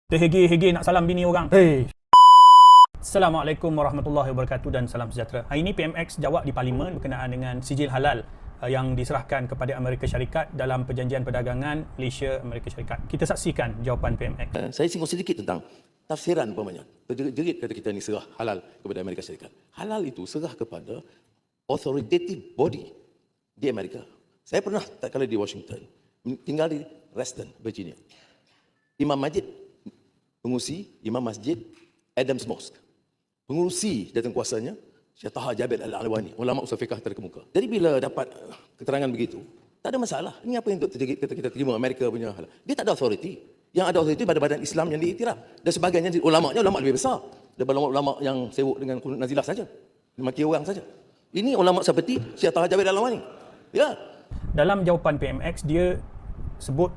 Terhege-hege nak salam bini orang. Assalamualaikum warahmatullahi wabarakatuh dan salam sejahtera. Hari ini PMX jawab di Parlimen berkenaan dengan sijil halal yang diserahkan kepada Amerika Syarikat dalam perjanjian perdagangan Malaysia-Amerika Syarikat. Kita saksikan jawapan PMX. Saya singgung sedikit tentang tafsiran umpamanya. Terjerit kata kita ni serah halal kepada Amerika Syarikat. Halal itu serah kepada authoritative body di Amerika. Saya pernah tak kala di Washington, tinggal di Reston, Virginia. Imam Masjid Adams Mosque. Pengurusi jawatan kuasanya Syekh Taha Jabir Al-Alwani, ulama usul fiqh terkemuka. Jadi bila dapat keterangan begitu, tak ada masalah. Ini apa yang untuk terjadi kita terima Amerika punya halal. Dia tak ada authority. Yang ada authority pada badan Islam yang diiktiraf. Dan sebagainya, ulamanya ulama lebih besar daripada ulama yang sibuk dengan kunut nazilah saja. Maki orang saja. Ini ulama seperti Syekh Taha Jabir Al-Alwani. Ya. Dalam jawapan PMX, dia sebut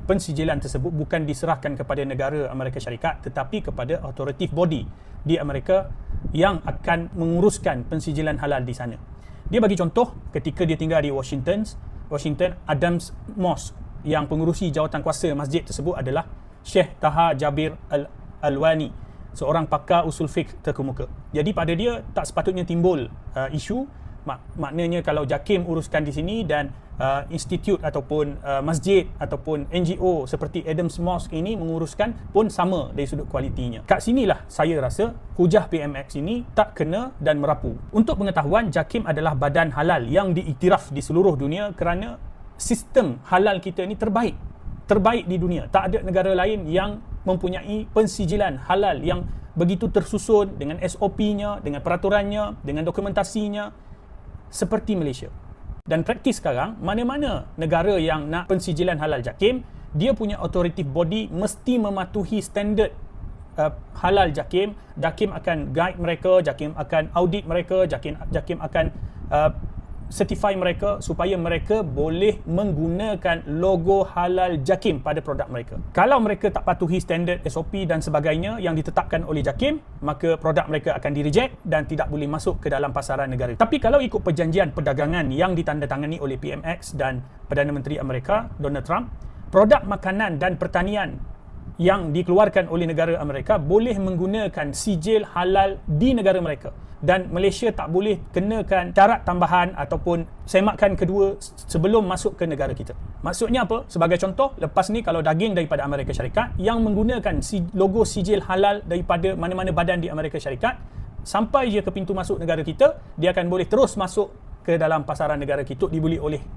pensijilan tersebut bukan diserahkan kepada negara Amerika Syarikat tetapi kepada authoritative body di Amerika yang akan menguruskan pensijilan halal di sana. Dia bagi contoh ketika dia tinggal di Washington Adams Mosque, yang pengurusi jawatan kuasa masjid tersebut adalah Syekh Taha Jabir Al-Alwani, seorang pakar usul fiqh terkemuka. Jadi pada dia tak sepatutnya timbul isu. Maknanya kalau JAKIM uruskan di sini dan institut ataupun masjid ataupun NGO seperti Adams Mosque ini menguruskan pun sama dari sudut kualitinya. Kat sinilah saya rasa hujah PMX ini tak kena dan merapu. Untuk pengetahuan, JAKIM adalah badan halal yang diiktiraf di seluruh dunia kerana sistem halal kita ini terbaik di dunia. Tak ada negara lain yang mempunyai pensijilan halal yang begitu tersusun dengan SOP-nya, dengan peraturannya, dengan dokumentasinya seperti Malaysia. Dan praktis sekarang, mana-mana negara yang nak pensijilan halal JAKIM, dia punya authoritative body mesti mematuhi standard halal JAKIM. JAKIM akan guide mereka, JAKIM akan audit mereka, JAKIM akan certify mereka supaya mereka boleh menggunakan logo halal JAKIM pada produk mereka. Kalau mereka tak patuhi standard SOP dan sebagainya yang ditetapkan oleh JAKIM, maka produk mereka akan di-reject dan tidak boleh masuk ke dalam pasaran negara. Tapi kalau ikut perjanjian perdagangan yang ditandatangani oleh PMX dan Perdana Menteri Amerika Donald Trump, produk makanan dan pertanian yang dikeluarkan oleh negara Amerika boleh menggunakan sijil halal di negara mereka, dan Malaysia tak boleh kenakan syarat tambahan ataupun semakan kedua sebelum masuk ke negara kita. Maksudnya apa? Sebagai contoh, lepas ni kalau daging daripada Amerika Syarikat yang menggunakan logo sijil halal daripada mana-mana badan di Amerika Syarikat, sampai je ke pintu masuk negara kita, dia akan boleh terus masuk ke dalam pasaran negara kita, dibeli oleh